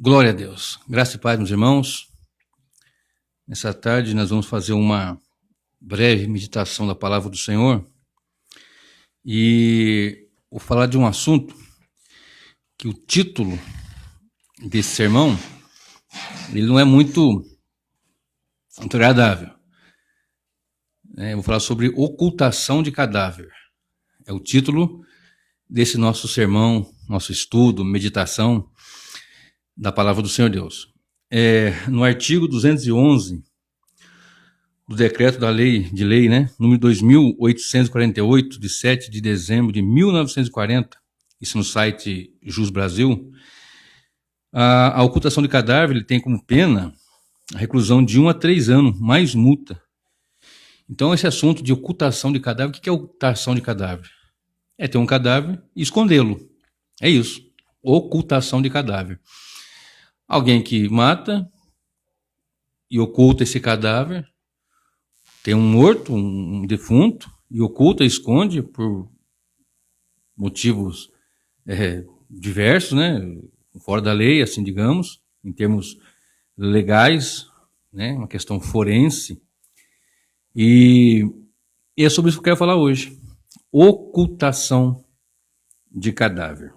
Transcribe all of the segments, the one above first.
Glória a Deus. Graça e paz, meus irmãos. Nessa tarde nós vamos fazer uma breve meditação da palavra do Senhor e vou falar de um assunto que o título desse sermão ele não é muito agradável. Eu vou falar sobre ocultação de cadáver. É o título desse nosso sermão, nosso estudo, meditação da palavra do Senhor Deus. No artigo 211 do decreto da lei, número 2848, de 7 de dezembro de 1940, isso no site Jus Brasil, a ocultação de cadáver ele tem como pena a reclusão de 1 a 3 anos, mais multa. Então esse assunto de ocultação de cadáver, o que é ocultação de cadáver? É ter um cadáver e escondê-lo. É isso, ocultação de cadáver. Alguém que mata e oculta esse cadáver, tem um morto, um defunto, e oculta, esconde por motivos diversos, fora da lei, assim digamos, em termos legais, uma questão forense. E é sobre isso que eu quero falar hoje. Ocultação de cadáver.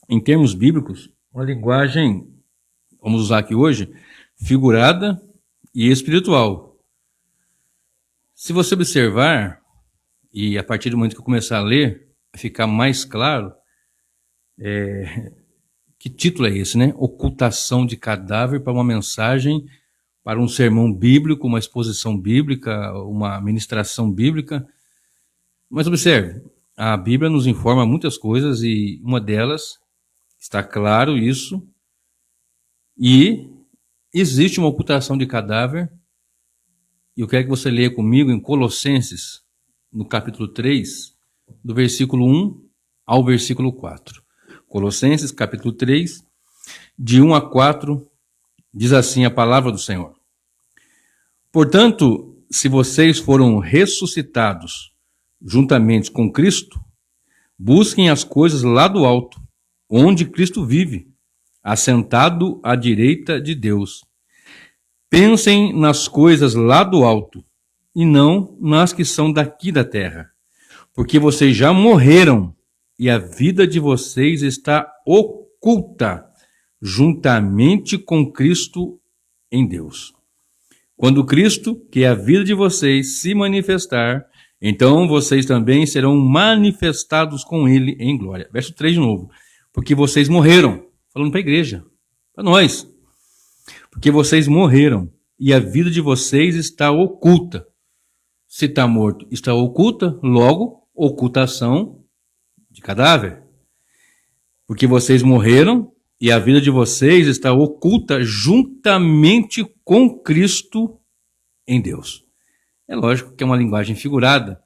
Em termos bíblicos, uma linguagem, vamos usar aqui hoje, figurada e espiritual. Se você observar, e a partir do momento que eu começar a ler, vai ficar mais claro, que título é esse, Ocultação de cadáver para uma mensagem, para um sermão bíblico, uma exposição bíblica, uma ministração bíblica. Mas observe, a Bíblia nos informa muitas coisas e uma delas, está claro isso, e existe uma ocultação de cadáver, e eu quero que você leia comigo em Colossenses, no capítulo 3, do versículo 1 ao versículo 4. Colossenses, capítulo 3, de 1 a 4, diz assim a palavra do Senhor. Portanto, se vocês foram ressuscitados juntamente com Cristo, busquem as coisas lá do alto, onde Cristo vive, assentado à direita de Deus. Pensem nas coisas lá do alto, e não nas que são daqui da terra, porque vocês já morreram, e a vida de vocês está oculta, juntamente com Cristo em Deus. Quando Cristo, que é a vida de vocês, se manifestar, então vocês também serão manifestados com Ele em glória. Verso 3 de novo. Porque vocês morreram, falando para a igreja, para nós. Porque vocês morreram e a vida de vocês está oculta. Se está morto, está oculta, logo, ocultação de cadáver. Porque vocês morreram e a vida de vocês está oculta juntamente com Cristo em Deus. É lógico que é uma linguagem figurada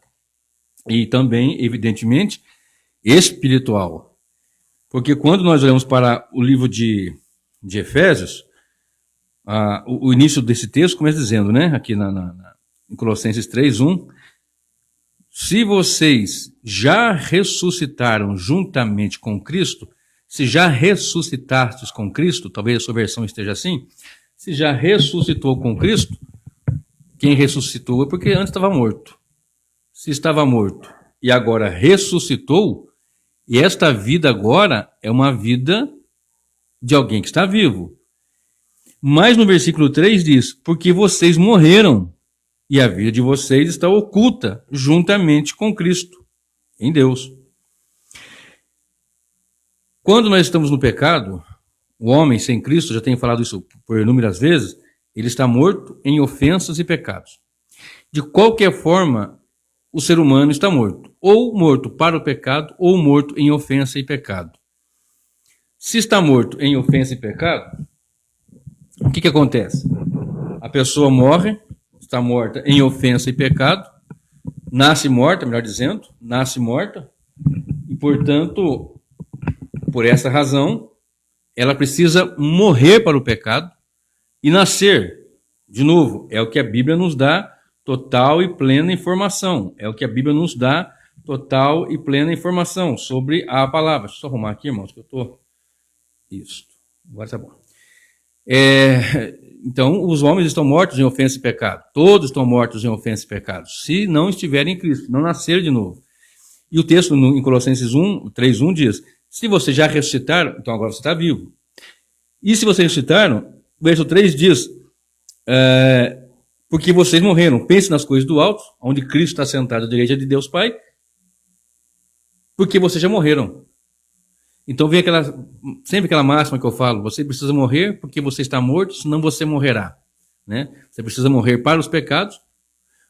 e também, evidentemente, espiritual. Porque quando nós olhamos para o livro de Efésios, o início desse texto começa dizendo, aqui em Colossenses 3:1, se vocês já ressuscitaram juntamente com Cristo, se já ressuscitastes com Cristo, talvez a sua versão esteja assim, se já ressuscitou com Cristo, quem ressuscitou é porque antes estava morto. Se estava morto e agora ressuscitou, e esta vida agora é uma vida de alguém que está vivo. Mas no versículo 3 diz, porque vocês morreram e a vida de vocês está oculta juntamente com Cristo, em Deus. Quando nós estamos no pecado, o homem sem Cristo, já tenho falado isso por inúmeras vezes, ele está morto em ofensas e pecados. De qualquer forma, o ser humano está morto. Ou morto para o pecado, ou morto em ofensa e pecado. Se está morto em ofensa e pecado, o que acontece? A pessoa morre, está morta em ofensa e pecado, nasce morta, melhor dizendo, nasce morta, e portanto, por essa razão, ela precisa morrer para o pecado e nascer. De novo, é o que a Bíblia nos dá total e plena informação. É o que a Bíblia nos dá total e plena informação sobre a palavra. Deixa eu só arrumar aqui, irmãos, que eu estou... Isso. Agora tá bom. Então, os homens estão mortos em ofensa e pecado. Todos estão mortos em ofensa e pecado. Se não estiverem em Cristo, não nasceram de novo. E o texto em Colossenses 3:1 diz, se vocês já ressuscitaram, então agora você está vivo. E se vocês ressuscitaram, o verso 3 diz, porque vocês morreram. Pense nas coisas do alto, onde Cristo está sentado à direita de Deus Pai, porque vocês já morreram. Então vem sempre aquela máxima que eu falo, você precisa morrer porque você está morto, senão você morrerá. Né? Você precisa morrer para os pecados,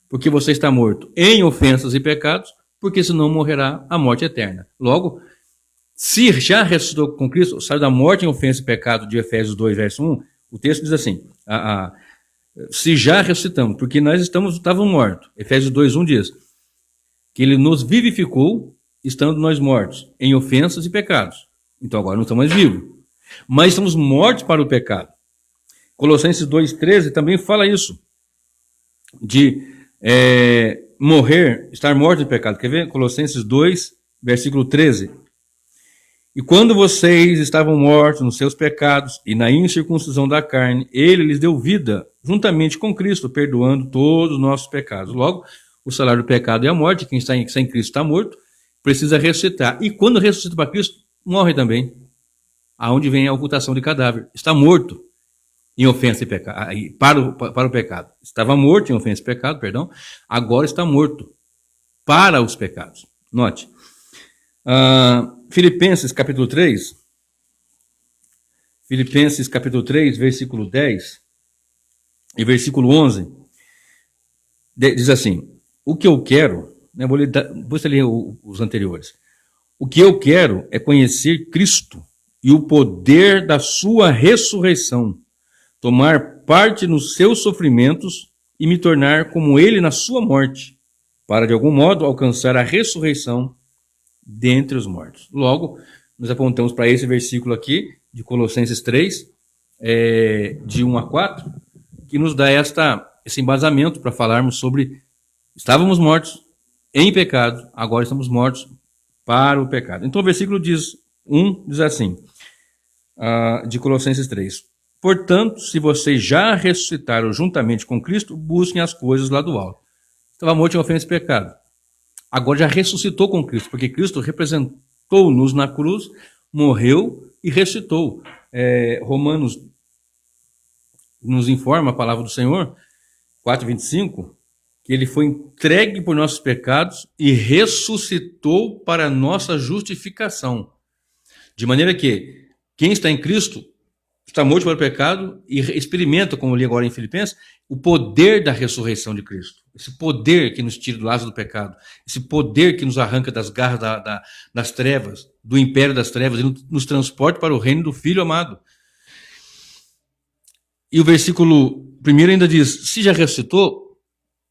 porque você está morto em ofensas e pecados, porque senão morrerá a morte eterna. Logo, se já ressuscitou com Cristo, saiu da morte em ofensa e pecado de Efésios 2, verso 1, o texto diz assim, se já ressuscitamos, porque nós estávamos mortos. Efésios 2, 1 diz que ele nos vivificou, estando nós mortos em ofensas e pecados. Então agora não estamos mais vivos. Mas estamos mortos para o pecado. Colossenses 2,13 também fala isso. De morrer, estar morto de pecado. Quer ver? Colossenses 2, versículo 13. E quando vocês estavam mortos nos seus pecados e na incircuncisão da carne, ele lhes deu vida, juntamente com Cristo, perdoando todos os nossos pecados. Logo, o salário do pecado é a morte. Quem está em Cristo está morto. Precisa ressuscitar. E quando ressuscita para Cristo, morre também. Aonde vem a ocultação de cadáver. Está morto em ofensa e pecado. Para o pecado. Estava morto em ofensa e pecado, perdão. Agora está morto para os pecados. Note. Filipenses capítulo 3. Filipenses capítulo 3, versículo 10 e versículo 11. Diz assim, o que eu quero... Vou ler os anteriores. O que eu quero é conhecer Cristo e o poder da sua ressurreição, tomar parte nos seus sofrimentos e me tornar como ele na sua morte, para de algum modo alcançar a ressurreição dentre os mortos. Logo, nós apontamos para esse versículo aqui, de Colossenses 3, de 1 a 4, que nos dá esse embasamento para falarmos sobre estávamos mortos em pecado, agora estamos mortos para o pecado. Então o versículo diz assim, de Colossenses 3. Portanto, se vocês já ressuscitaram juntamente com Cristo, busquem as coisas lá do alto. Estava morto em ofensa e pecado. Agora já ressuscitou com Cristo, porque Cristo representou-nos na cruz, morreu e ressuscitou. Romanos nos informa, a palavra do Senhor, 4:25, que ele foi entregue por nossos pecados e ressuscitou para nossa justificação. De maneira que quem está em Cristo está morto para o pecado e experimenta, como eu li agora em Filipenses, o poder da ressurreição de Cristo. Esse poder que nos tira do laço do pecado. Esse poder que nos arranca das garras das trevas, do império das trevas, e nos transporta para o reino do Filho amado. E o versículo 1 ainda diz, se já ressuscitou,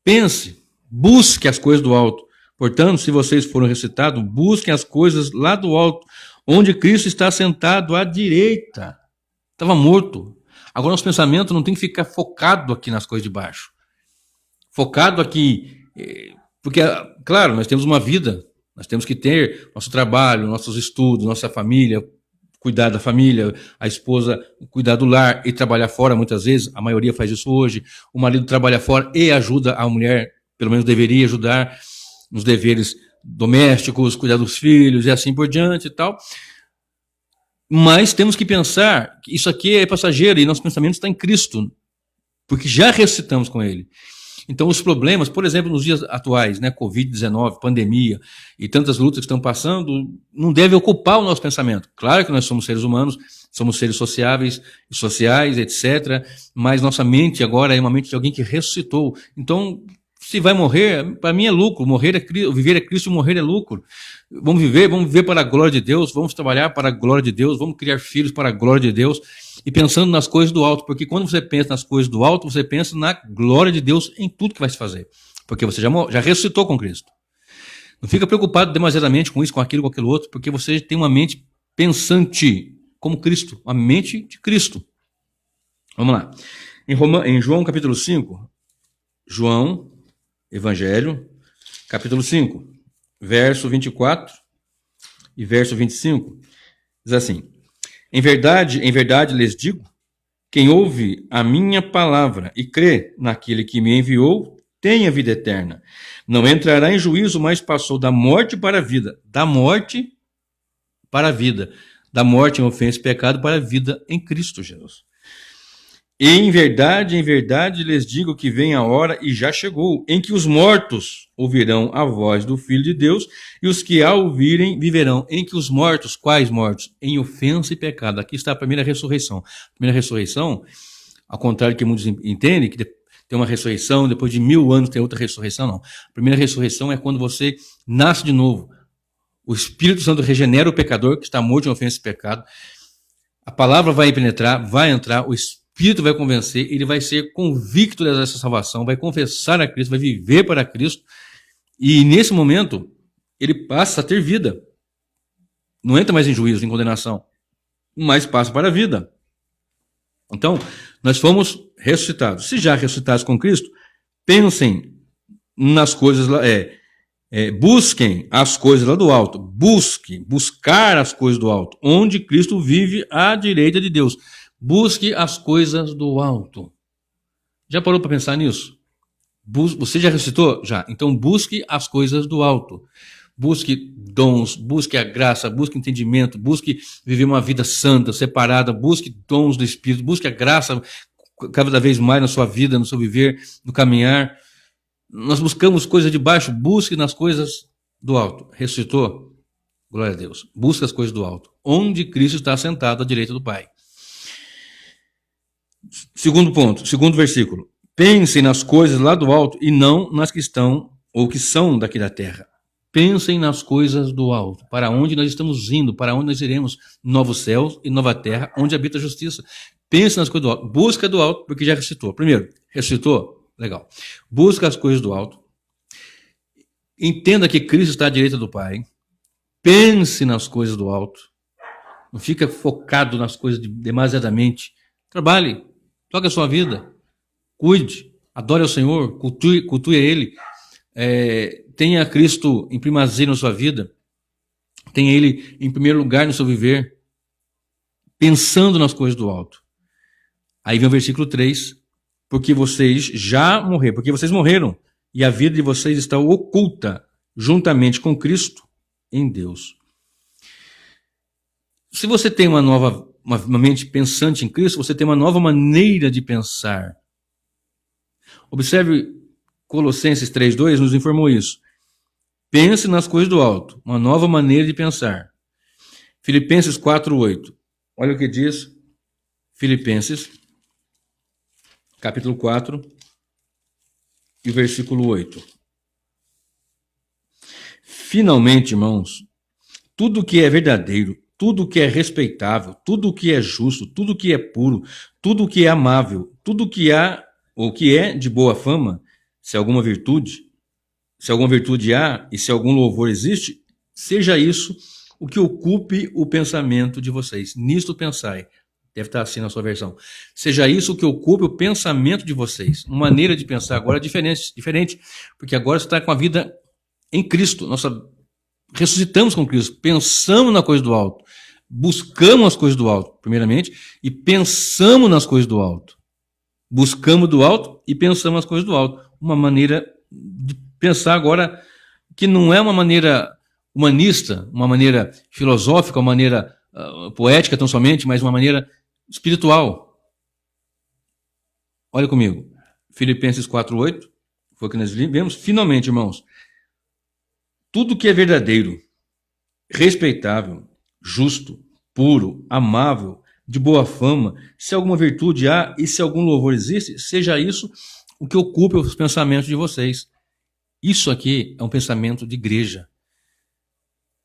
pense, busque as coisas do alto. Portanto, se vocês foram ressuscitados, busquem as coisas lá do alto, onde Cristo está sentado à direita. Estava morto. Agora nosso pensamento não tem que ficar focado aqui nas coisas de baixo. Focado aqui, porque, claro, nós temos uma vida, nós temos que ter nosso trabalho, nossos estudos, nossa família, cuidar da família, a esposa cuidar do lar e trabalhar fora muitas vezes, a maioria faz isso hoje, o marido trabalha fora e ajuda a mulher, pelo menos deveria ajudar nos deveres domésticos, cuidar dos filhos e assim por diante e tal. Mas temos que pensar que isso aqui é passageiro e nosso pensamento está em Cristo, porque já ressuscitamos com Ele. Então os problemas, por exemplo, nos dias atuais, né, Covid-19, pandemia e tantas lutas que estão passando, não deve ocupar o nosso pensamento. Claro que nós somos seres humanos, somos seres sociáveis, sociais, etc. Mas nossa mente agora é uma mente de alguém que ressuscitou. Então, se vai morrer, para mim é lucro. Viver é Cristo, morrer é lucro. Vamos viver para a glória de Deus, vamos trabalhar para a glória de Deus, vamos criar filhos para a glória de Deus. E pensando nas coisas do alto, porque quando você pensa nas coisas do alto, você pensa na glória de Deus em tudo que vai se fazer. Porque você já ressuscitou com Cristo. Não fica preocupado demasiadamente com isso, com aquilo, com aquilo outro, porque você tem uma mente pensante como Cristo, uma mente de Cristo. Vamos lá. Em João capítulo 5, João, Evangelho, capítulo 5, verso 24 e verso 25, diz assim: Em verdade lhes digo, quem ouve a minha palavra e crê naquele que me enviou, tem a vida eterna. Não entrará em juízo, mas passou da morte para a vida. Da morte para a vida. Da morte em ofensa e pecado para a vida em Cristo Jesus. E em verdade lhes digo que vem a hora, e já chegou, em que os mortos ouvirão a voz do Filho de Deus, e os que a ouvirem viverão. Em que os mortos, quais mortos? Em ofensa e pecado. Aqui está a primeira ressurreição. A primeira ressurreição, ao contrário do que muitos entendem, que tem uma ressurreição, depois de 1000 anos tem outra ressurreição, não. A primeira ressurreição é quando você nasce de novo. O Espírito Santo regenera o pecador, que está morto em ofensa e pecado. A palavra vai penetrar, vai entrar, o Espírito vai convencer, ele vai ser convicto dessa salvação, vai confessar a Cristo, vai viver para Cristo, e nesse momento ele passa a ter vida. Não entra mais em juízo, em condenação, mas passa para a vida. Então, nós fomos ressuscitados. Se já ressuscitados com Cristo, pensem nas coisas lá, busquem as coisas lá do alto. Buscar as coisas do alto, onde Cristo vive à direita de Deus. Busque as coisas do alto. Já parou para pensar nisso? Você já ressuscitou? Já. Então busque as coisas do alto. Busque dons, busque a graça, busque entendimento, busque viver uma vida santa, separada, busque dons do Espírito, busque a graça cada vez mais na sua vida, no seu viver, no caminhar. Nós buscamos coisas de baixo, busque nas coisas do alto. Ressuscitou? Glória a Deus. Busque as coisas do alto, onde Cristo está sentado à direita do Pai. Segundo ponto, segundo versículo. Pensem nas coisas lá do alto e não nas que estão ou que são daqui da terra. Pensem nas coisas do alto, para onde nós estamos indo, para onde nós iremos, novos céus e nova terra, onde habita a justiça. Pense nas coisas do alto, busca do alto, porque já ressuscitou. Primeiro, ressuscitou? Legal. Busca as coisas do alto. Entenda que Cristo está à direita do Pai. Pense nas coisas do alto. Não fica focado nas coisas demasiadamente. Trabalhe, toque a sua vida, cuide, adore ao Senhor, cultue a Ele. Tenha Cristo em primazia na sua vida, tenha Ele em primeiro lugar no seu viver, pensando nas coisas do alto. Aí vem o versículo 3, porque vocês morreram, e a vida de vocês está oculta, juntamente com Cristo, em Deus. Se você tem uma mente pensante em Cristo, você tem uma nova maneira de pensar. Observe, Colossenses 3:2 nos informou isso. Pense nas coisas do alto, uma nova maneira de pensar. Filipenses 4:8. Olha o que diz Filipenses, capítulo 4, e o versículo 8. Finalmente, irmãos, tudo que é verdadeiro, tudo que é respeitável, tudo que é justo, tudo que é puro, tudo que é amável, tudo que há ou que é de boa fama, se alguma virtude há e se algum louvor existe, seja isso o que ocupe o pensamento de vocês. Nisto pensai. Deve estar assim na sua versão. Seja isso o que ocupe o pensamento de vocês. Uma maneira de pensar agora diferente, porque agora você está com a vida em Cristo. Nós ressuscitamos com Cristo, pensamos na coisa do alto, buscamos as coisas do alto, primeiramente, e pensamos nas coisas do alto. Buscamos do alto e pensamos nas coisas do alto. Uma maneira de pensar agora que não é uma maneira humanista, uma maneira filosófica, uma maneira poética tão somente, mas uma maneira espiritual. Olha comigo. Filipenses 4:8, foi o que nós vimos. Finalmente, irmãos, tudo que é verdadeiro, respeitável, justo, puro, amável, de boa fama, se alguma virtude há e se algum louvor existe, seja isso o que ocupe os pensamentos de vocês. Isso aqui é um pensamento de igreja.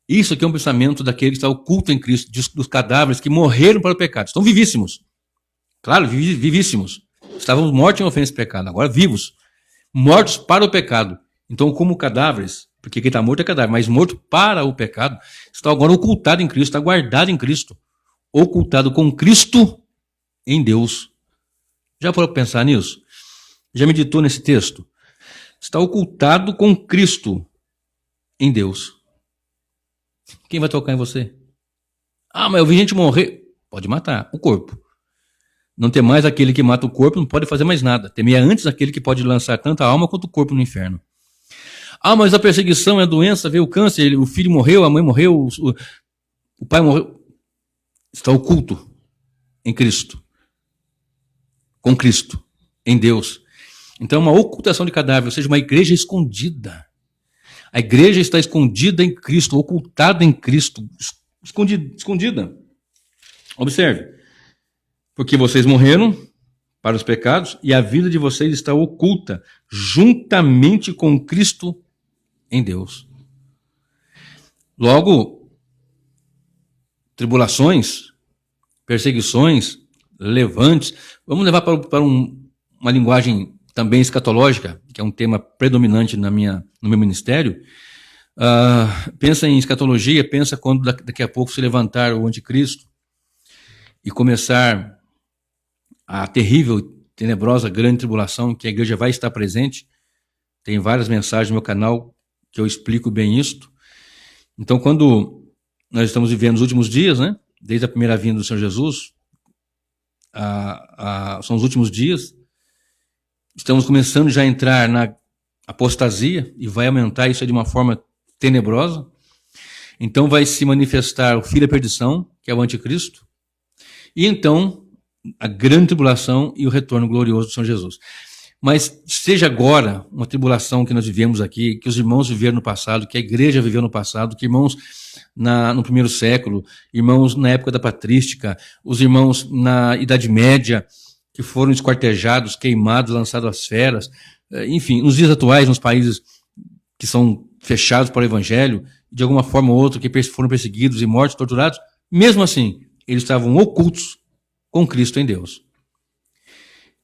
Isso aqui é um pensamento daquele que está oculto em Cristo, dos cadáveres que morreram para o pecado. Estão vivíssimos. Claro, vivíssimos. Estávamos mortos em ofensa e pecado, agora vivos. Mortos para o pecado. Então, como cadáveres, porque quem está morto é cadáver, mas morto para o pecado, está agora ocultado em Cristo, está guardado em Cristo. Ocultado com Cristo em Deus. Já parou para pensar nisso? Já meditou nesse texto? Está ocultado com Cristo em Deus. Quem vai tocar em você? Ah, mas eu vi gente morrer. Pode matar o corpo. Não temais aquele que mata o corpo, não pode fazer mais nada. Temia antes aquele que pode lançar tanto a alma quanto o corpo no inferno. Ah, mas a perseguição é a doença, veio o câncer, o filho morreu, a mãe morreu, o pai morreu. Está oculto em Cristo. Com Cristo, em Deus. Então é uma ocultação de cadáver, ou seja, uma igreja escondida. A igreja está escondida em Cristo, ocultada em Cristo, escondida. Observe. Porque vocês morreram para os pecados e a vida de vocês está oculta juntamente com Cristo em Deus. Logo, tribulações, perseguições, levantes, vamos levar para uma linguagem também escatológica, que é um tema predominante no meu ministério. Pensa em escatologia, pensa quando daqui a pouco se levantar o anticristo e começar a terrível, tenebrosa, grande tribulação, que a igreja vai estar presente. Tem várias mensagens no meu canal que eu explico bem isto. Então, quando nós estamos vivendo os últimos dias, né, desde a primeira vinda do Senhor Jesus, são os últimos dias, estamos começando já a entrar na apostasia, e vai aumentar isso de uma forma tenebrosa. Então vai se manifestar o filho da perdição, que é o anticristo, e então a grande tribulação e o retorno glorioso do Senhor Jesus. Mas seja agora uma tribulação que nós vivemos aqui, que os irmãos viveram no passado, que a igreja viveu no passado, que irmãos no primeiro século, irmãos na época da patrística, os irmãos na Idade Média, que foram esquartejados, queimados, lançados às feras, enfim, nos dias atuais, nos países que são fechados para o evangelho, de alguma forma ou outra, que foram perseguidos e mortos, torturados, mesmo assim, eles estavam ocultos com Cristo em Deus.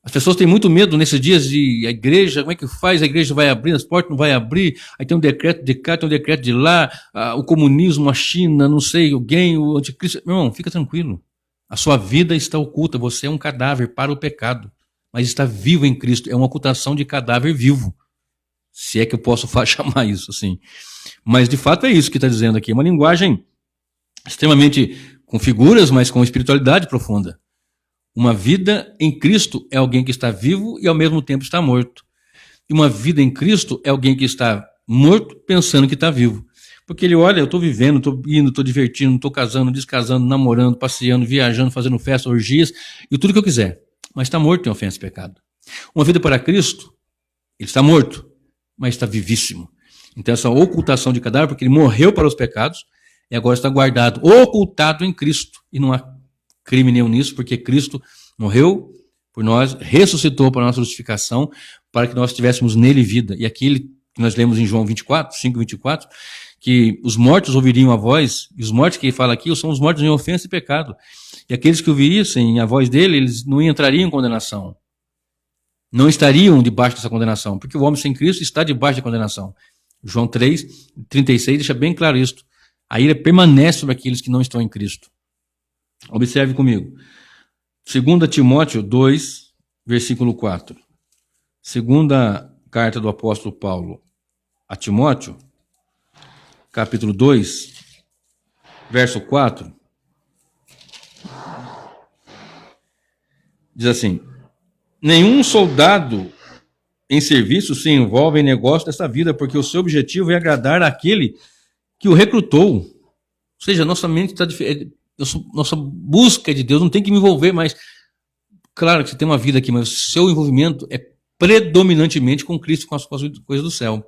As pessoas têm muito medo nesses dias de a igreja, como é que faz? A igreja vai abrir, as portas não vai abrir, aí tem um decreto de cá, tem um decreto de lá, o comunismo, a China, não sei, alguém, o anticristo. Meu irmão, fica tranquilo. A sua vida está oculta, você é um cadáver para o pecado, mas está vivo em Cristo. É uma ocultação de cadáver vivo, se é que eu posso chamar isso assim. Mas de fato é isso que está dizendo aqui, uma linguagem extremamente com figuras, mas com espiritualidade profunda. Uma vida em Cristo é alguém que está vivo e ao mesmo tempo está morto. E uma vida em Cristo é alguém que está morto pensando que está vivo. Porque ele olha, eu estou vivendo, estou indo, estou divertindo, estou casando, descasando, namorando, passeando, viajando, fazendo festa, orgias e tudo que eu quiser. Mas está morto em ofensa e pecado. Uma vida para Cristo, ele está morto, mas está vivíssimo. Então essa ocultação de cadáver, porque ele morreu para os pecados e agora está guardado, ocultado em Cristo. E não há crime nenhum nisso, porque Cristo morreu por nós, ressuscitou para a nossa justificação, para que nós tivéssemos nele vida. E aquilo que nós lemos em João 24, 5, 24, que os mortos ouviriam a voz, e os mortos que ele fala aqui são os mortos em ofensa e pecado. E aqueles que ouvissem a voz dele, eles não entrariam em condenação. Não estariam debaixo dessa condenação, porque o homem sem Cristo está debaixo da condenação. João 3, 36 deixa bem claro isso. A ira permanece sobre aqueles que não estão em Cristo. Observe comigo. 2 Timóteo 2, versículo 4. Segunda carta do apóstolo Paulo a Timóteo, capítulo 2, verso 4. Diz assim: nenhum soldado em serviço se envolve em negócio dessa vida, porque o seu objetivo é agradar àquele que o recrutou. Ou seja, nossa mente está diferente. Nossa busca de Deus não tem que me envolver mais. Claro que você tem uma vida aqui, mas o seu envolvimento é predominantemente com Cristo, com as coisas do céu.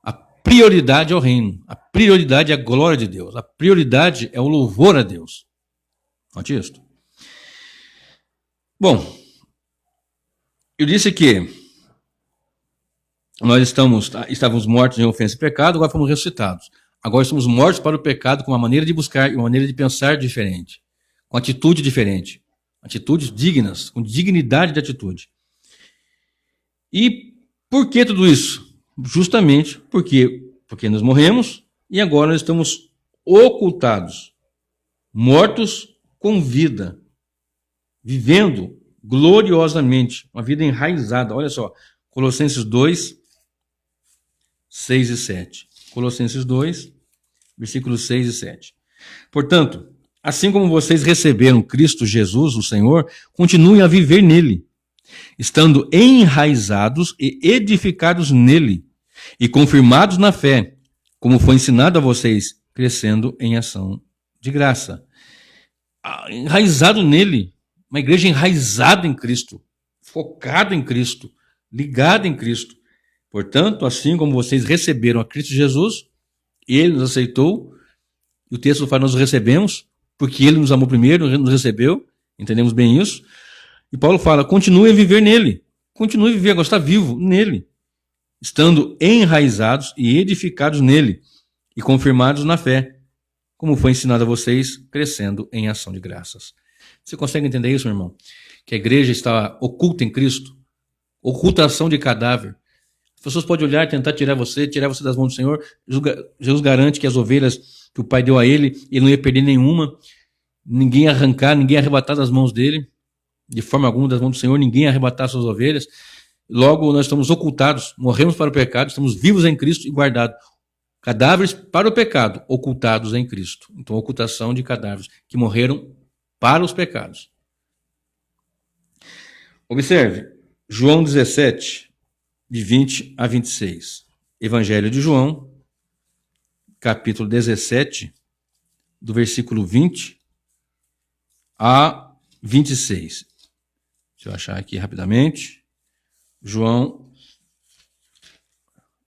A prioridade é o reino. A prioridade é a glória de Deus. A prioridade é o louvor a Deus. Note isso. Bom, eu disse que nós estávamos mortos em ofensa e pecado, agora fomos ressuscitados. Agora estamos mortos para o pecado com uma maneira de buscar e uma maneira de pensar diferente, com atitude diferente, atitudes dignas, com dignidade de atitude. E por que tudo isso? Justamente porque nós morremos e agora nós estamos ocultados, mortos com vida, vivendo gloriosamente, uma vida enraizada. Olha só, Colossenses 2, 6 e 7. Colossenses 2, versículos 6 e 7. Portanto, assim como vocês receberam Cristo Jesus, o Senhor, continuem a viver nele, estando enraizados e edificados nele, e confirmados na fé, como foi ensinado a vocês, crescendo em ação de graça. Enraizado nele, uma igreja enraizada em Cristo, focada em Cristo, ligada em Cristo. Portanto, assim como vocês receberam a Cristo Jesus, ele nos aceitou, e o texto fala, nós recebemos, porque ele nos amou primeiro, nos recebeu, entendemos bem isso. E Paulo fala, continue a viver nele, continue a viver, agora está vivo nele, estando enraizados e edificados nele, e confirmados na fé, como foi ensinado a vocês, crescendo em ação de graças. Você consegue entender isso, meu irmão? Que a igreja está oculta em Cristo, ocultação de cadáver. As pessoas podem olhar e tentar tirar você das mãos do Senhor. Jesus garante que as ovelhas que o Pai deu a ele não ia perder nenhuma, ninguém ia arrancar, ninguém ia arrebatar das mãos dele, de forma alguma das mãos do Senhor, ninguém ia arrebatar suas ovelhas. Logo, nós estamos ocultados, morremos para o pecado, estamos vivos em Cristo e guardados. Cadáveres para o pecado, ocultados em Cristo. Então, ocultação de cadáveres que morreram para os pecados. Observe, João 17, de 20 a 26. Evangelho de João, capítulo 17, do versículo 20 a 26. Deixa eu achar aqui rapidamente. João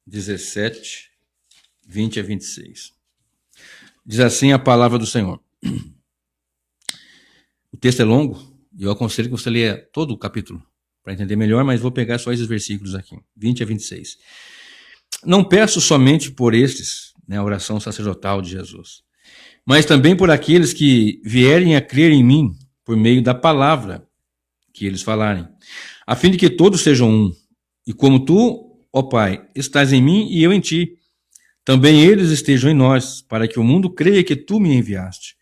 17, 20 a 26. Diz assim a palavra do Senhor. O texto é longo, e eu aconselho que você leia todo o capítulo, para entender melhor, mas vou pegar só esses versículos aqui, 20 a 26. Não peço somente por estes, a oração sacerdotal de Jesus, mas também por aqueles que vierem a crer em mim, por meio da palavra que eles falarem, a fim de que todos sejam um, e como tu, ó Pai, estás em mim e eu em ti, também eles estejam em nós, para que o mundo creia que tu me enviaste.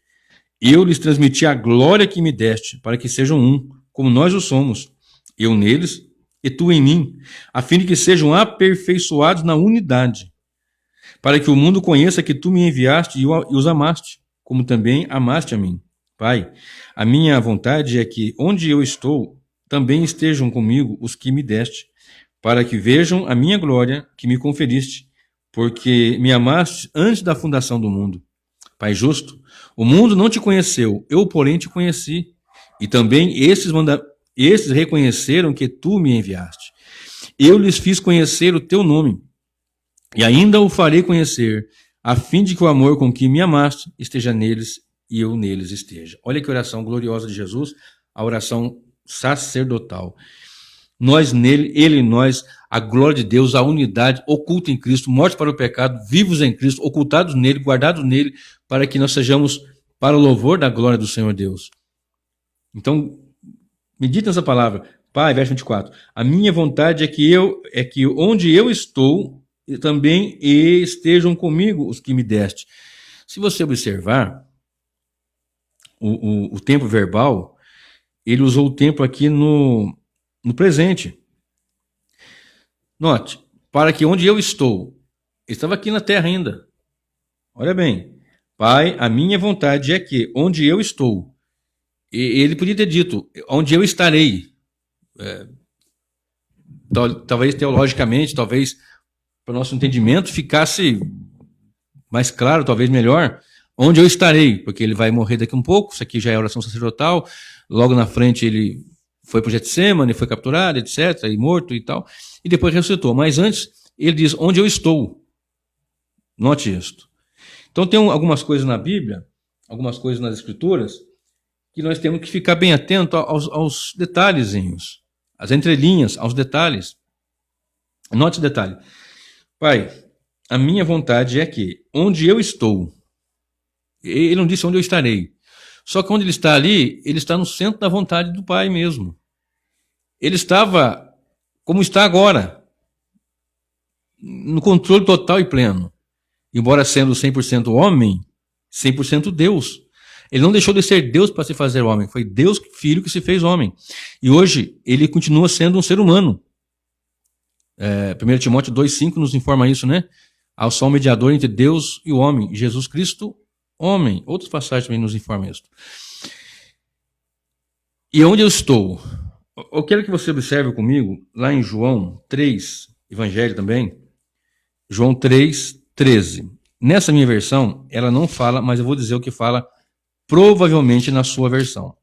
Eu lhes transmiti a glória que me deste, para que sejam um, como nós o somos, eu neles e tu em mim, a fim de que sejam aperfeiçoados na unidade, para que o mundo conheça que tu me enviaste e os amaste, como também amaste a mim. Pai, a minha vontade é que, onde eu estou, também estejam comigo os que me deste, para que vejam a minha glória que me conferiste, porque me amaste antes da fundação do mundo. Pai justo, o mundo não te conheceu, eu, porém, te conheci, e também estes reconheceram que tu me enviaste. Eu lhes fiz conhecer o teu nome, e ainda o farei conhecer, a fim de que o amor com que me amaste esteja neles e eu neles esteja. Olha que oração gloriosa de Jesus, a oração sacerdotal. Nós nele, ele em nós, a glória de Deus, a unidade oculta em Cristo, mortos para o pecado, vivos em Cristo, ocultados nele, guardados nele, para que nós sejamos para o louvor da glória do Senhor Deus. Então, medita nessa palavra. Pai, verso 24. A minha vontade é que onde eu estou, também estejam comigo os que me deste. Se você observar, o tempo verbal, ele usou o tempo aqui no presente. Note, para que onde eu estou, ele estava aqui na terra ainda. Olha bem, Pai, a minha vontade é que onde eu estou, ele podia ter dito, onde eu estarei. Talvez teologicamente, talvez para o nosso entendimento ficasse mais claro, talvez melhor, onde eu estarei, porque ele vai morrer daqui um pouco, isso aqui já é oração sacerdotal, logo na frente ele foi para o Getsemane, foi capturado, etc., e morto e tal, e depois ressuscitou. Mas antes, ele diz, onde eu estou. Note isto. Então tem algumas coisas na Bíblia, algumas coisas nas Escrituras, que nós temos que ficar bem atento aos detalhezinhos, às entrelinhas, aos detalhes. Note esse detalhe. Pai, a minha vontade é que, onde eu estou, ele não disse onde eu estarei, só que onde ele está ali, ele está no centro da vontade do Pai mesmo. Ele estava como está agora, no controle total e pleno. Embora sendo 100% homem, 100% Deus. Ele não deixou de ser Deus para se fazer homem. Foi Deus, Filho, que se fez homem. E hoje, ele continua sendo um ser humano. 1 Timóteo 2,5 nos informa isso, né? Há só um mediador entre Deus e o homem, Jesus Cristo, homem. Outras passagens também nos informam isso. E onde eu estou? Eu quero que você observe comigo, lá em João 3, Evangelho também, João 3, 13. Nessa minha versão, ela não fala, mas eu vou dizer o que fala provavelmente na sua versão.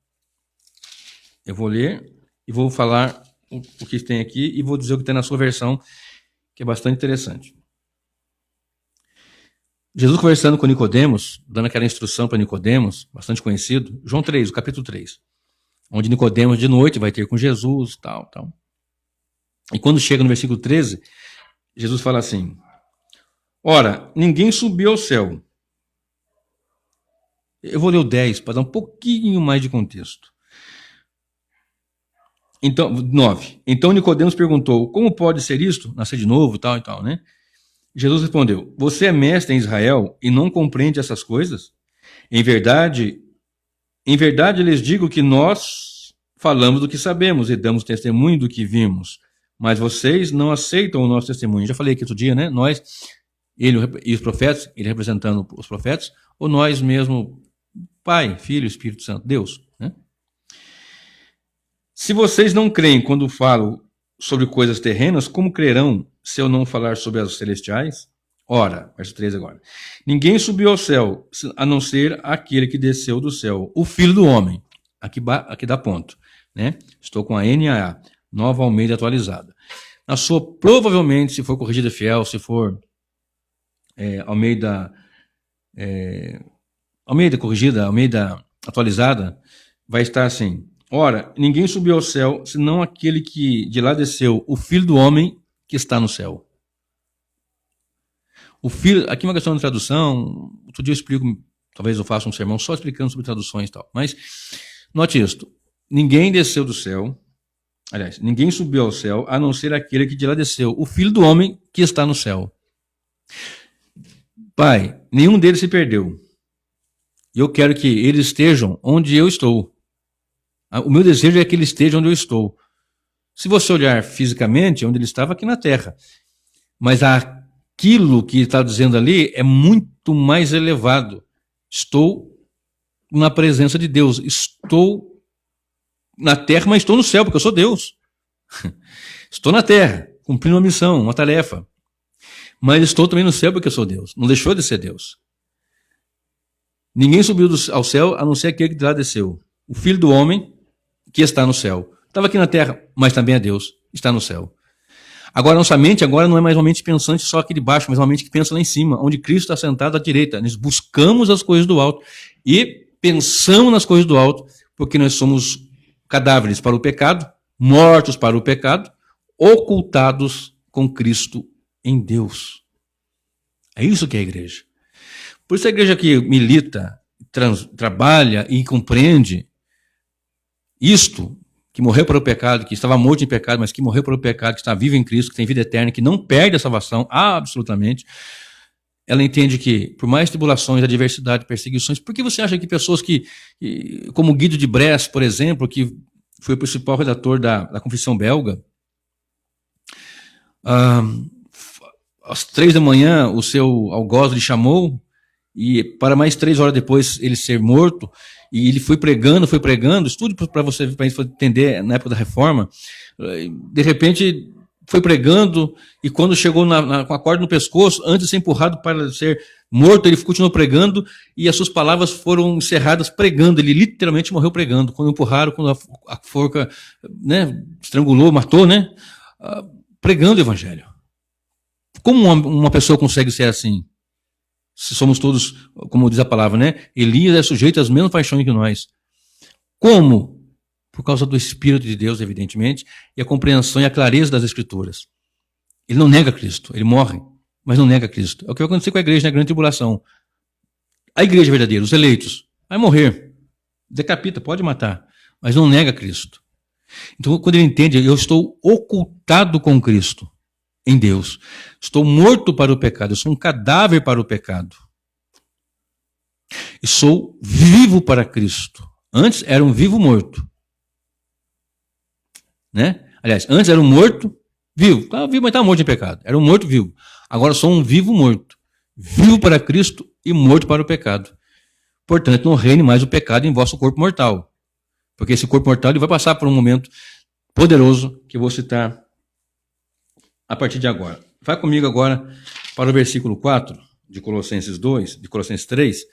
Eu vou ler e vou falar o que tem aqui e vou dizer o que tem na sua versão, que é bastante interessante. Jesus conversando com Nicodemos, dando aquela instrução para Nicodemos, bastante conhecido, João 3, o capítulo 3, onde Nicodemos de noite vai ter com Jesus, tal. E quando chega no versículo 13, Jesus fala assim: ora, ninguém subiu ao céu. Eu vou ler o 10 para dar um pouquinho mais de contexto. Então, 9. Então Nicodemos perguntou: como pode ser isto? Nascer de novo, tal e tal, né? Jesus respondeu: você é mestre em Israel e não compreende essas coisas? Em verdade lhes digo que nós falamos do que sabemos e damos testemunho do que vimos, mas vocês não aceitam o nosso testemunho. Já falei aqui outro dia, né? Nós, ele e os profetas, ele representando os profetas, ou nós mesmo, Pai, Filho, Espírito Santo, Deus, né? Se vocês não creem quando falo sobre coisas terrenas, como crerão se eu não falar sobre as celestiais? Ora, verso 13 agora. Ninguém subiu ao céu, a não ser aquele que desceu do céu, o Filho do Homem. Aqui dá ponto, né? Estou com a NAA, Nova Almeida atualizada. Na sua, provavelmente, se for corrigida fiel, se for Almeida corrigida, Almeida atualizada, vai estar assim: ora, ninguém subiu ao céu, senão aquele que de lá desceu, o Filho do Homem que está no céu. O filho, aqui uma questão de tradução, outro dia eu explico, talvez eu faça um sermão só explicando sobre traduções e tal, mas note isto: ninguém desceu do céu, aliás, ninguém subiu ao céu, a não ser aquele que de lá desceu, o Filho do Homem que está no céu. Pai, nenhum deles se perdeu. E eu quero que eles estejam onde eu estou. O meu desejo é que eles estejam onde eu estou. Se você olhar fisicamente, onde ele estava, aqui na terra. Mas aquilo que está dizendo ali é muito mais elevado. Estou na presença de Deus. Estou na terra, mas estou no céu, porque eu sou Deus. Estou na terra, cumprindo uma missão, uma tarefa. Mas estou também no céu, porque eu sou Deus. Não deixou de ser Deus. Ninguém subiu ao céu, a não ser aquele que de lá desceu. O Filho do Homem que está no céu. Estava aqui na terra, mas também é Deus. Está no céu. Agora, nossa mente agora não é mais uma mente pensante só aqui de baixo, mas uma mente que pensa lá em cima, onde Cristo está sentado à direita. Nós buscamos as coisas do alto e pensamos nas coisas do alto, porque nós somos cadáveres para o pecado, mortos para o pecado, ocultados com Cristo em Deus. É isso que é a igreja. Por isso a igreja que milita, trabalha e compreende isto, que morreu para o pecado, que estava morto em pecado, mas que morreu para o pecado, que está vivo em Cristo, que tem vida eterna, que não perde a salvação, absolutamente. Ela entende que, por mais tribulações, adversidade, perseguições, por que você acha que pessoas como Guido de Bresse, por exemplo, que foi o principal redator da Confissão Belga, às 3 da manhã o seu algoz lhe chamou, e para mais 3 horas depois ele ser morto, e ele foi pregando, estude para você entender na época da Reforma, de repente foi pregando, e quando chegou com a corda no pescoço, antes de ser empurrado para ser morto, ele continuou pregando, e as suas palavras foram encerradas pregando, ele literalmente morreu pregando, quando empurraram, quando a forca, né, estrangulou, matou, né, pregando o evangelho. Como uma pessoa consegue ser assim? Se somos todos, como diz a palavra, né? Elias é sujeito às mesmas paixões que nós. Como? Por causa do Espírito de Deus, evidentemente, e a compreensão e a clareza das Escrituras. Ele não nega Cristo, ele morre, mas não nega Cristo. É o que vai acontecer com a igreja na grande tribulação. A igreja verdadeira, os eleitos, vai morrer. Decapita, pode matar, mas não nega Cristo. Então, quando ele entende, eu estou ocultado com Cristo em Deus. Estou morto para o pecado, eu sou um cadáver para o pecado. E sou vivo para Cristo. Antes era um vivo morto. Né? Aliás, antes era um morto vivo. Estava vivo, mas estava morto em pecado. Era um morto vivo. Agora sou um vivo morto. Vivo para Cristo e morto para o pecado. Portanto, não reine mais o pecado em vosso corpo mortal. Porque esse corpo mortal ele vai passar por um momento poderoso que eu vou citar a partir de agora. Vai comigo agora para o versículo 4 de Colossenses 2, de Colossenses 3,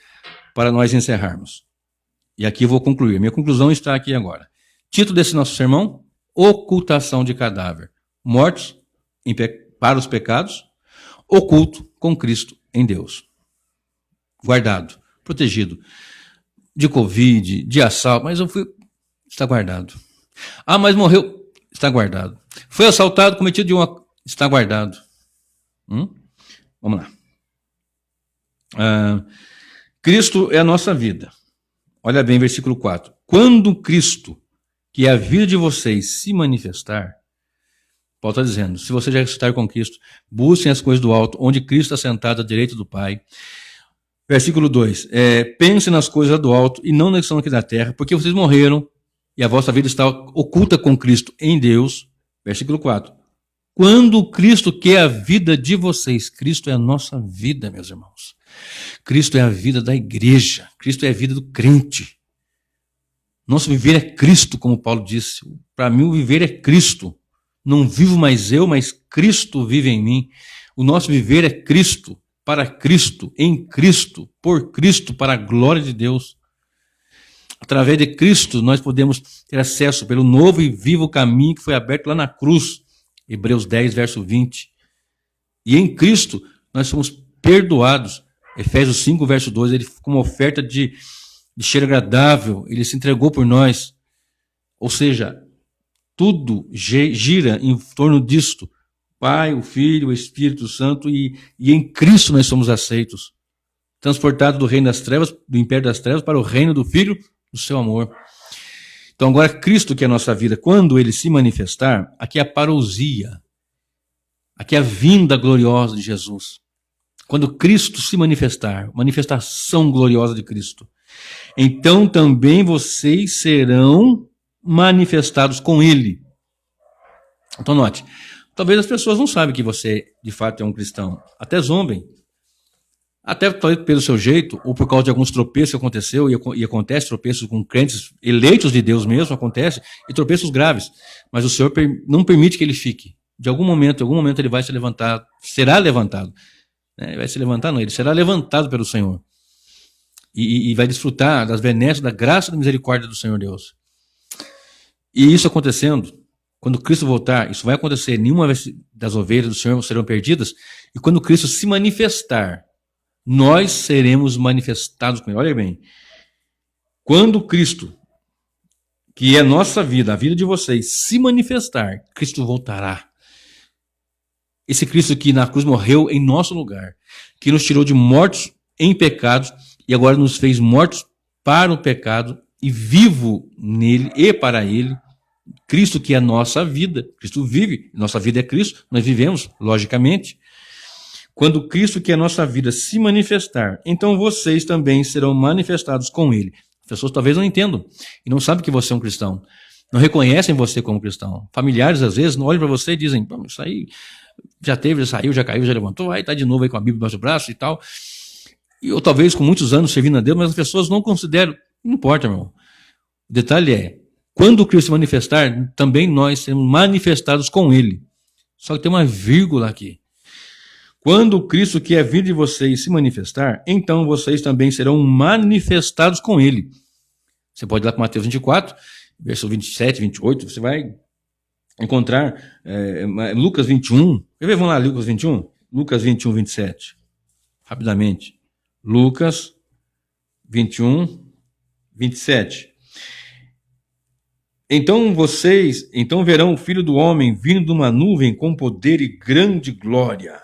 para nós encerrarmos. E aqui eu vou concluir. Minha conclusão está aqui agora. Título desse nosso sermão: ocultação de cadáver. Mortos para os pecados, oculto com Cristo em Deus. Guardado, protegido de Covid, de assalto, mas está guardado. Ah, mas morreu, está guardado. Foi assaltado, cometido de uma, está guardado. Vamos lá. Cristo é a nossa vida. Olha bem, versículo 4. Quando Cristo, que é a vida de vocês, se manifestar, Paulo está dizendo, se você já ressuscitar com Cristo, busquem as coisas do alto, onde Cristo está sentado à direita do Pai. Versículo 2. Pensem nas coisas do alto e não nas que são aqui da terra, porque vocês morreram e a vossa vida está oculta com Cristo em Deus. Versículo 4. Quando Cristo, que é a vida de vocês, Cristo é a nossa vida, meus irmãos. Cristo é a vida da igreja. Cristo é a vida do crente. Nosso viver é Cristo, como Paulo disse. Para mim, o viver é Cristo. Não vivo mais eu, mas Cristo vive em mim. O nosso viver é Cristo, para Cristo, em Cristo, por Cristo, para a glória de Deus. Através de Cristo, nós podemos ter acesso pelo novo e vivo caminho que foi aberto lá na cruz. Hebreus 10, verso 20. E em Cristo, nós somos perdoados. Efésios 5, verso 2, ele, como oferta de cheiro agradável, ele se entregou por nós. Ou seja, tudo gira em torno disto. Pai, o Filho, o Espírito Santo, e em Cristo nós somos aceitos. Transportados do reino das trevas, do império das trevas, para o reino do Filho, do seu amor. Então agora Cristo, que é a nossa vida, quando ele se manifestar, aqui é a parousia, aqui é a vinda gloriosa de Jesus. Quando Cristo se manifestar, manifestação gloriosa de Cristo, então também vocês serão manifestados com ele. Então note, talvez as pessoas não saibam que você de fato é um cristão, até zombem. Até talvez pelo seu jeito, ou por causa de alguns tropeços que aconteceu, e acontece tropeços com crentes eleitos de Deus mesmo, acontece, e tropeços graves. Mas o Senhor não permite que ele fique. De algum momento ele vai se levantar, será levantado. Vai se levantar, não, ele será levantado pelo Senhor. E vai desfrutar das benesses, da graça e da misericórdia do Senhor Deus. E isso acontecendo, quando Cristo voltar, isso vai acontecer, nenhuma das ovelhas do Senhor serão perdidas, e quando Cristo se manifestar, nós seremos manifestados com ele. Olha bem, quando Cristo, que é nossa vida, a vida de vocês, se manifestar, Cristo voltará. Esse Cristo que na cruz morreu em nosso lugar, que nos tirou de mortos em pecados e agora nos fez mortos para o pecado e vivo nele e para ele. Cristo que é a nossa vida, Cristo vive, nossa vida é Cristo, nós vivemos, logicamente. Quando Cristo, que é a nossa vida, se manifestar, então vocês também serão manifestados com ele. As pessoas talvez não entendam e não sabem que você é um cristão. Não reconhecem você como cristão. Familiares, às vezes, não olham para você e dizem, isso aí já teve, já saiu, já caiu, já levantou, aí está de novo aí com a Bíblia debaixo do braço e tal. E, ou talvez com muitos anos servindo a Deus, mas as pessoas não consideram. Não importa, meu irmão. O detalhe é, quando Cristo se manifestar, também nós seremos manifestados com ele. Só que tem uma vírgula aqui. Quando Cristo, que é vida de vocês, se manifestar, então vocês também serão manifestados com ele. Você pode ir lá para Mateus 24, verso 27, 28, você vai encontrar Lucas 21. Vamos lá, Lucas 21? Lucas 21, 27. Rapidamente. Lucas 21, 27. Então verão o Filho do Homem vindo de uma nuvem com poder e grande glória.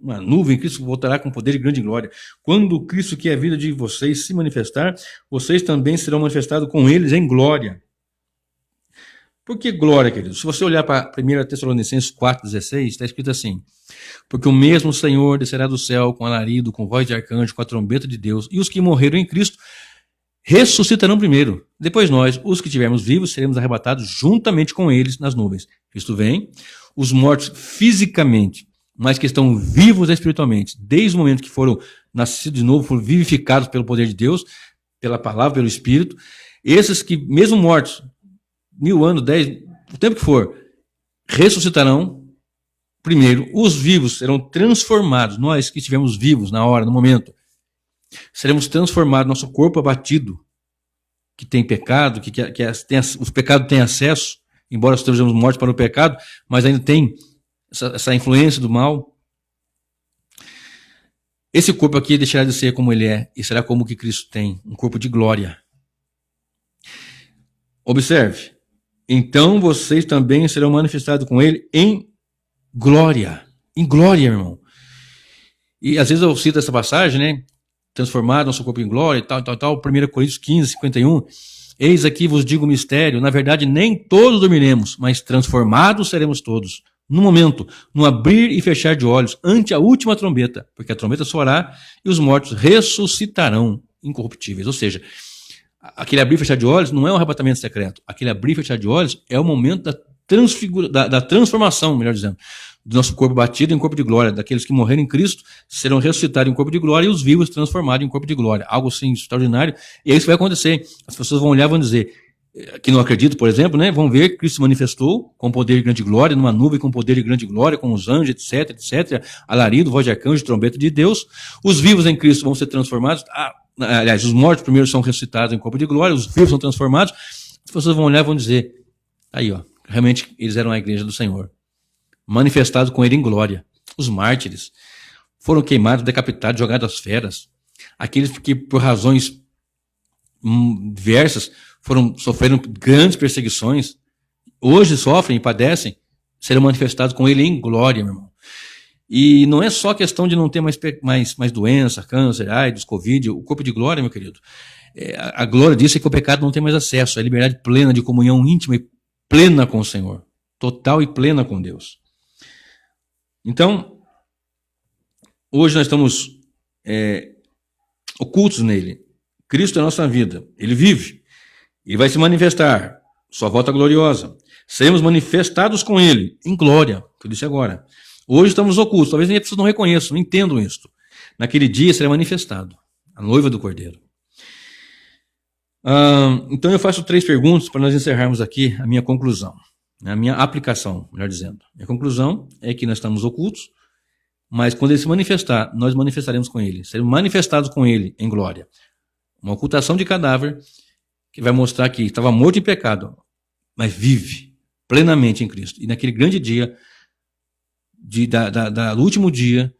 Uma nuvem, Cristo voltará com poder e grande glória. Quando o Cristo, que é a vida de vocês, se manifestar, vocês também serão manifestados com eles em glória. Por que glória, querido? Se você olhar para 1 Tessalonicenses 4,16, está escrito assim: porque o mesmo Senhor descerá do céu com alarido, com voz de arcanjo, com a trombeta de Deus, e os que morreram em Cristo ressuscitarão primeiro. Depois nós, os que estivermos vivos, seremos arrebatados juntamente com eles nas nuvens. Cristo vem, os mortos fisicamente, mas que estão vivos espiritualmente, desde o momento que foram nascidos de novo, foram vivificados pelo poder de Deus, pela palavra, pelo Espírito. Esses que, mesmo mortos, 1000 anos, 10, o tempo que for, ressuscitarão primeiro. Os vivos serão transformados. Nós que estivemos vivos na hora, no momento, seremos transformados. Nosso corpo abatido, que tem pecado, os pecados têm acesso, embora estejamos mortos para o pecado, mas ainda tem essa influência do mal. Esse corpo aqui deixará de ser como ele é e será como o que Cristo tem, um corpo de glória. Observe, então vocês também serão manifestados com ele em glória. Em glória, irmão. E às vezes eu cito essa passagem, né? Transformado nosso corpo em glória e tal. 1 Coríntios 15, 51. Eis aqui vos digo o mistério. Na verdade, nem todos dormiremos, mas transformados seremos todos. No momento, no abrir e fechar de olhos, ante a última trombeta. Porque a trombeta soará e os mortos ressuscitarão incorruptíveis. Ou seja, aquele abrir e fechar de olhos não é um arrebatamento secreto. Aquele abrir e fechar de olhos é o momento da transformação, melhor dizendo, do nosso corpo batido em corpo de glória. Daqueles que morreram em Cristo serão ressuscitados em corpo de glória e os vivos transformados em corpo de glória. Algo assim extraordinário. E é isso que vai acontecer. As pessoas vão olhar e vão dizer, que não acreditam, por exemplo, né, vão ver que Cristo se manifestou com poder de grande glória, numa nuvem com poder de grande glória, com os anjos, etc, alarido, voz de arcanjo, trombeta de Deus. Os vivos em Cristo vão ser transformados. Aliás, os mortos primeiro são ressuscitados em corpo de glória, os vivos são transformados. As pessoas vão olhar e vão dizer, aí ó, realmente eles eram a igreja do Senhor, manifestados com ele em glória. Os mártires foram queimados, decapitados, jogados às feras. Aqueles que por razões diversas sofreram grandes perseguições, hoje sofrem e padecem, serão manifestados com ele em glória, meu irmão. E não é só questão de não ter mais doença, câncer, AIDS, Covid, o corpo de glória, meu querido. A glória disso é que o pecado não tem mais acesso, é a liberdade plena de comunhão íntima e plena com o Senhor, total e plena com Deus. Então, hoje nós estamos ocultos nele. Cristo é a nossa vida, ele vive, ele vai se manifestar, sua volta gloriosa. Seremos manifestados com ele em glória, que eu disse agora. Hoje estamos ocultos, talvez as pessoas não reconheçam, não entendam isso. Naquele dia será manifestado, a noiva do Cordeiro. Então eu faço 3 perguntas para nós encerrarmos aqui a minha conclusão, a minha aplicação, melhor dizendo. Minha conclusão é que nós estamos ocultos, mas quando ele se manifestar, nós manifestaremos com ele, seremos manifestados com ele em glória. Uma ocultação de cadáver que vai mostrar que estava morto em pecado, mas vive plenamente em Cristo. E naquele grande dia, do último dia,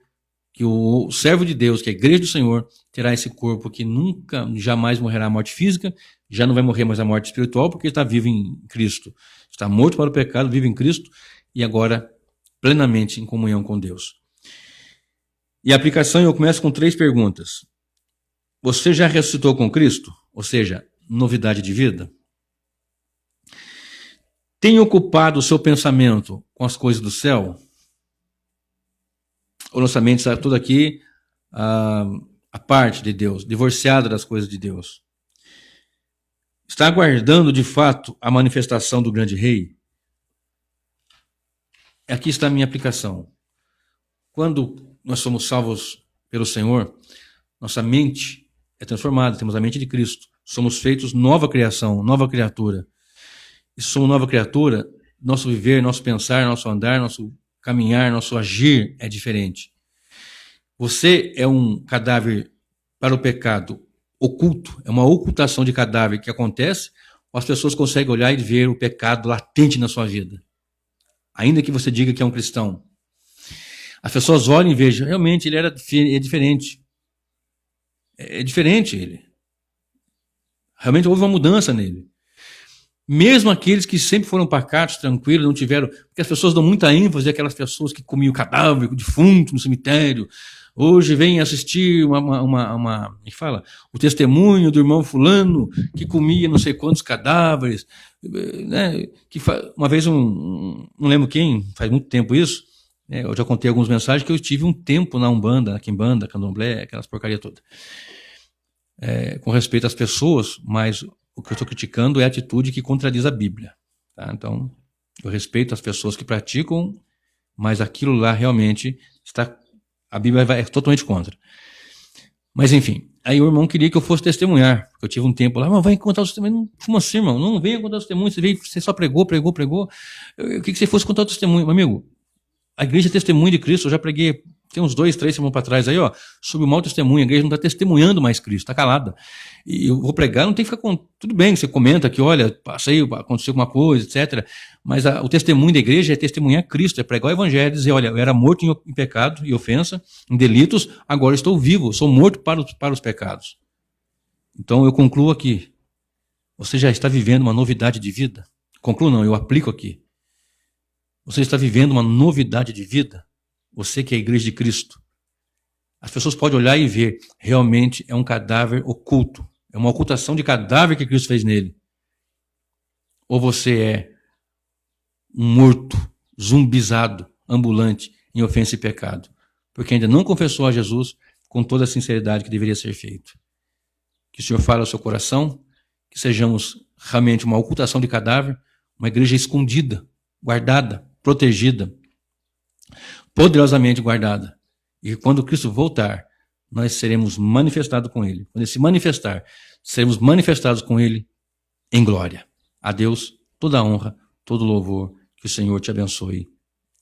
que o servo de Deus, que é a igreja do Senhor, terá esse corpo que nunca, jamais morrerá a morte física, já não vai morrer mais a morte espiritual, porque está vivo em Cristo. Está morto para o pecado, vive em Cristo, e agora plenamente em comunhão com Deus. E a aplicação eu começo com 3 perguntas. Você já ressuscitou com Cristo? Ou seja, novidade de vida? Tem ocupado o seu pensamento com as coisas do céu? Ou nossa mente está tudo aqui a parte de Deus, divorciada das coisas de Deus? Está aguardando de fato a manifestação do grande rei? Aqui está a minha aplicação. Quando nós somos salvos pelo Senhor, nossa mente é transformada, temos a mente de Cristo. Somos feitos nova criação, nova criatura. E se somos nova criatura, nosso viver, nosso pensar, nosso andar, nosso caminhar, nosso agir é diferente. Você é um cadáver para o pecado oculto, é uma ocultação de cadáver que acontece, ou as pessoas conseguem olhar e ver o pecado latente na sua vida. Ainda que você diga que é um cristão. As pessoas olham e vejam, realmente ele é diferente. É diferente ele. Realmente houve uma mudança nele. Mesmo aqueles que sempre foram pacatos, tranquilos, não tiveram... Porque as pessoas dão muita ênfase àquelas pessoas que comiam cadáver, defunto no cemitério. Hoje vem assistir que fala? O testemunho do irmão fulano que comia não sei quantos cadáveres. Né? Uma vez, não lembro quem, faz muito tempo isso, né? Eu já contei algumas mensagens que eu tive um tempo na Umbanda, na Quimbanda, Candomblé, aquelas porcaria toda. Com respeito às pessoas, mas o que eu estou criticando é a atitude que contradiz a Bíblia. Tá? Então, eu respeito as pessoas que praticam, mas aquilo lá realmente está... A Bíblia é totalmente contra. Mas enfim, aí o irmão queria que eu fosse testemunhar, porque eu tive um tempo lá, mas vai contar o testemunho. Não, como assim, irmão? Não venha contar o testemunho, você só pregou. Eu queria que você fosse contar o testemunho. Meu amigo, a igreja é testemunho de Cristo. Eu já preguei, tem uns 2, 3 semanas para trás aí, ó, sobre o mau testemunho. A igreja não está testemunhando mais Cristo, está calada. E eu vou pregar, não tem que ficar com. Tudo bem, você comenta que, olha, passei, aconteceu alguma coisa, etc. Mas o testemunho da igreja é testemunhar Cristo, é pregar o evangelho, dizer, olha, eu era morto em pecado e ofensa, em delitos, agora estou vivo, sou morto para os pecados. Então eu concluo aqui. Você já está vivendo uma novidade de vida? Concluo não, eu aplico aqui. Você está vivendo uma novidade de vida? Você que é a igreja de Cristo. As pessoas podem olhar e ver, realmente é um cadáver oculto. É uma ocultação de cadáver que Cristo fez nele. Ou você é um morto, zumbizado, ambulante, em ofensa e pecado. Porque ainda não confessou a Jesus com toda a sinceridade que deveria ser feito. Que o Senhor fale ao seu coração, que sejamos realmente uma ocultação de cadáver, uma igreja escondida, guardada, protegida, poderosamente guardada. E quando Cristo voltar, nós seremos manifestados com Ele. Quando Ele se manifestar, seremos manifestados com Ele em glória. A Deus toda a honra, todo o louvor, que o Senhor te abençoe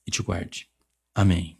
e te guarde. Amém.